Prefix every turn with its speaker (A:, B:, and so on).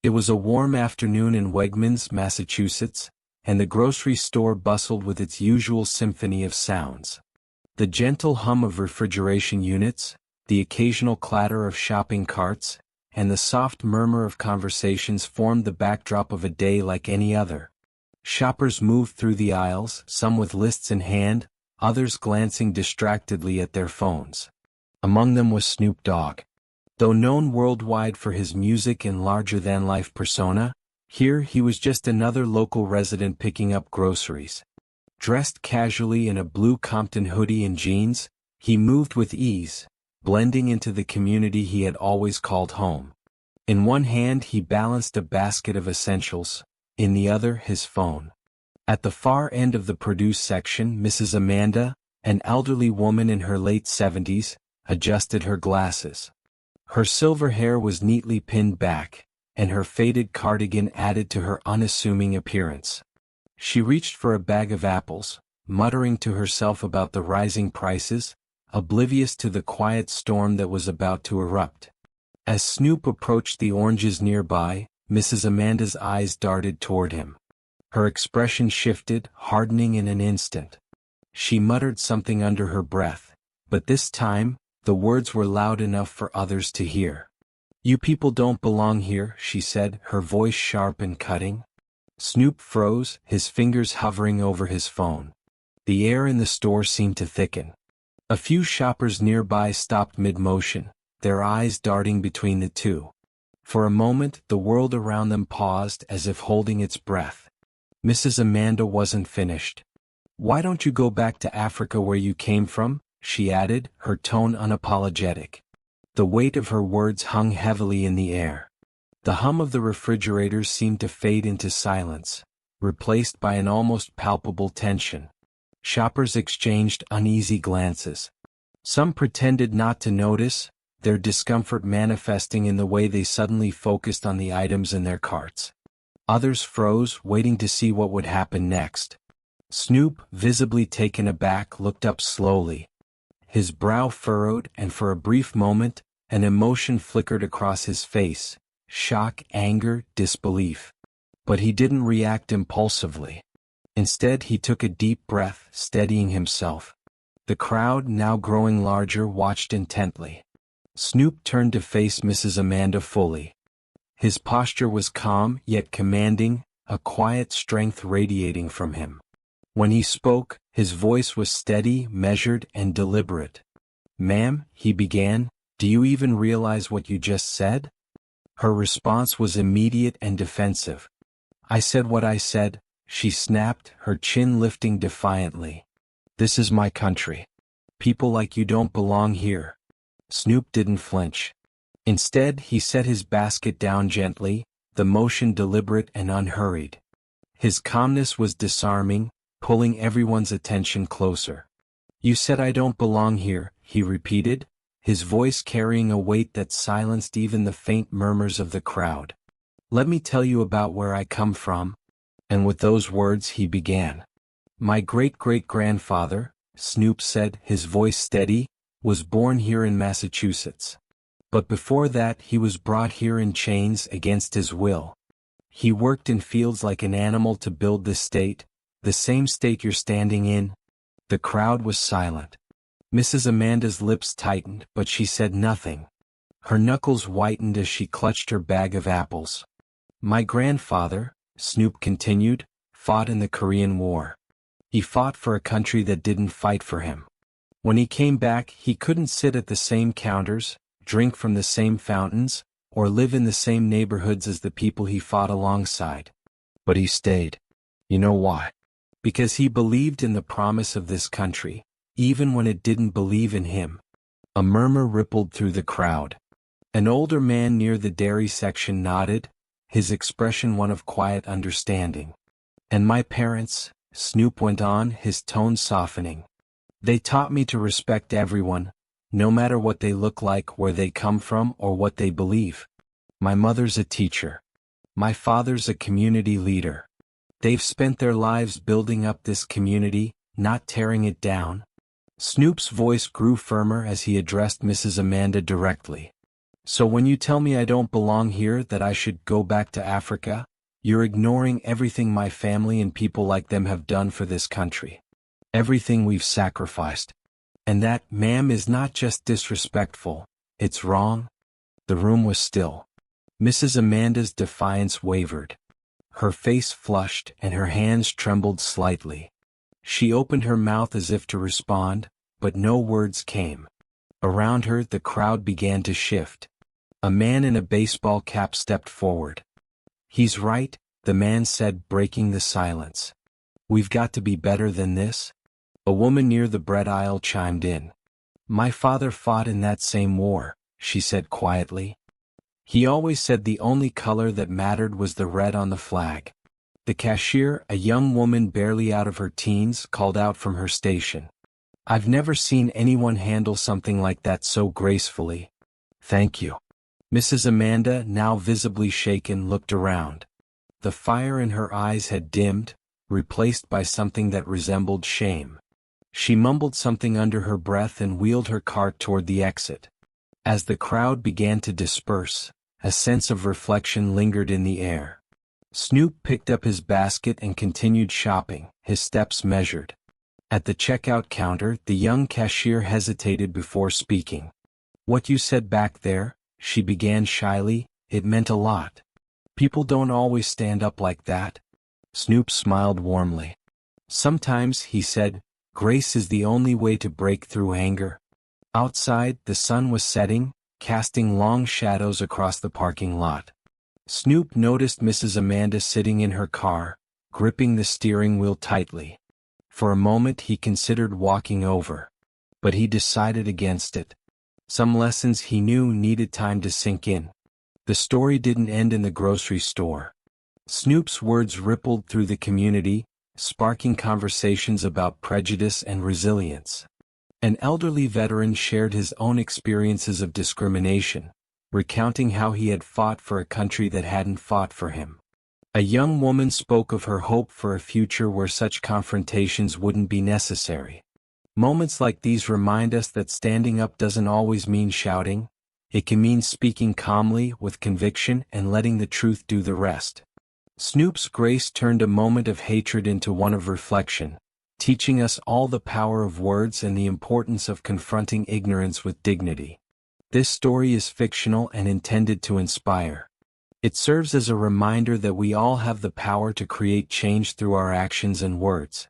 A: It was a warm afternoon in Wegmans, Massachusetts, and the grocery store bustled with its usual symphony of sounds. The gentle hum of refrigeration units, the occasional clatter of shopping carts, and the soft murmur of conversations formed the backdrop of a day like any other. Shoppers moved through the aisles, some with lists in hand, others glancing distractedly at their phones. Among them was Snoop Dogg. Though known worldwide for his music and larger-than-life persona, here he was just another local resident picking up groceries. Dressed casually in a blue Compton hoodie and jeans, he moved with ease, blending into the community he had always called home. In one hand he balanced a basket of essentials, in the other his phone. At the far end of the produce section, Mrs. Amanda, an elderly woman in her late 70s, adjusted her glasses. Her silver hair was neatly pinned back, and her faded cardigan added to her unassuming appearance. She reached for a bag of apples, muttering to herself about the rising prices, oblivious to the quiet storm that was about to erupt. As Snoop approached the oranges nearby, Mrs. Amanda's eyes darted toward him. Her expression shifted, hardening in an instant. She muttered something under her breath, but this time, the words were loud enough for others to hear. "You people don't belong here," she said, her voice sharp and cutting. Snoop froze, his fingers hovering over his phone. The air in the store seemed to thicken. A few shoppers nearby stopped mid-motion, their eyes darting between the two. For a moment, the world around them paused as if holding its breath. Mrs. Amanda wasn't finished. "Why don't you go back to Africa where you came from?" she added, her tone unapologetic. The weight of her words hung heavily in the air. The hum of the refrigerators seemed to fade into silence, replaced by an almost palpable tension. Shoppers exchanged uneasy glances. Some pretended not to notice, their discomfort manifesting in the way they suddenly focused on the items in their carts. Others froze, waiting to see what would happen next. Snoop, visibly taken aback, looked up slowly. His brow furrowed, and for a brief moment, an emotion flickered across his face: shock, anger, disbelief. But he didn't react impulsively. Instead, he took a deep breath, steadying himself. The crowd, now growing larger, watched intently. Snoop turned to face Mrs. Amanda fully. His posture was calm, yet commanding, a quiet strength radiating from him. When he spoke, his voice was steady, measured, and deliberate. "Ma'am," he began, "do you even realize what you just said?" Her response was immediate and defensive. "I said what I said," she snapped, her chin lifting defiantly. "This is my country. People like you don't belong here." Snoop didn't flinch. Instead, he set his basket down gently, the motion deliberate and unhurried. His calmness was disarming, pulling everyone's attention closer. "You said I don't belong here," he repeated, his voice carrying a weight that silenced even the faint murmurs of the crowd. "Let me tell you about where I come from." And with those words he began. "My great-great-grandfather," Snoop said, his voice steady, "was born here in Massachusetts. But before that he was brought here in chains against his will. He worked in fields like an animal to build this state, the same state you're standing in." The crowd was silent. Mrs. Amanda's lips tightened, but she said nothing. Her knuckles whitened as she clutched her bag of apples. "My grandfather," Snoop continued, "fought in the Korean War. He fought for a country that didn't fight for him. When he came back, he couldn't sit at the same counters, drink from the same fountains, or live in the same neighborhoods as the people he fought alongside. But he stayed. You know why? Because he believed in the promise of this country, even when it didn't believe in him." A murmur rippled through the crowd. An older man near the dairy section nodded, his expression one of quiet understanding. "And my parents," Snoop went on, his tone softening. "They taught me to respect everyone, no matter what they look like, where they come from, or what they believe. My mother's a teacher. My father's a community leader. They've spent their lives building up this community, not tearing it down." Snoop's voice grew firmer as he addressed Mrs. Amanda directly. So when you tell me I don't belong here, that I should go back to Africa, you're ignoring everything my family and people like them have done for this country. Everything we've sacrificed. And that, ma'am, is not just disrespectful, it's wrong. The room was still. Mrs. Amanda's defiance wavered. Her face flushed and her hands trembled slightly. She opened her mouth as if to respond, but no words came. Around her the crowd began to shift. A man in a baseball cap stepped forward. "He's right," the man said, breaking the silence. "We've got to be better than this." A woman near the bread aisle chimed in. "My father fought in that same war," she said quietly. "He always said the only color that mattered was the red on the flag." The cashier, a young woman barely out of her teens, called out from her station. "I've never seen anyone handle something like that so gracefully. Thank you." Mrs. Amanda, now visibly shaken, looked around. The fire in her eyes had dimmed, replaced by something that resembled shame. She mumbled something under her breath and wheeled her cart toward the exit. As the crowd began to disperse, a sense of reflection lingered in the air. Snoop picked up his basket and continued shopping, his steps measured. At the checkout counter, the young cashier hesitated before speaking. "What you said back there," she began shyly, "it meant a lot. People don't always stand up like that." Snoop smiled warmly. "Sometimes," he said, "grace is the only way to break through anger." Outside, the sun was setting, casting long shadows across the parking lot. Snoop noticed Mrs. Amanda sitting in her car, gripping the steering wheel tightly. For a moment he considered walking over. But he decided against it. Some lessons he knew needed time to sink in. The story didn't end in the grocery store. Snoop's words rippled through the community, sparking conversations about prejudice and resilience. An elderly veteran shared his own experiences of discrimination, recounting how he had fought for a country that hadn't fought for him. A young woman spoke of her hope for a future where such confrontations wouldn't be necessary. Moments like these remind us that standing up doesn't always mean shouting. It can mean speaking calmly, with conviction, and letting the truth do the rest. Snoop's grace turned a moment of hatred into one of reflection, teaching us all the power of words and the importance of confronting ignorance with dignity. This story is fictional and intended to inspire. It serves as a reminder that we all have the power to create change through our actions and words.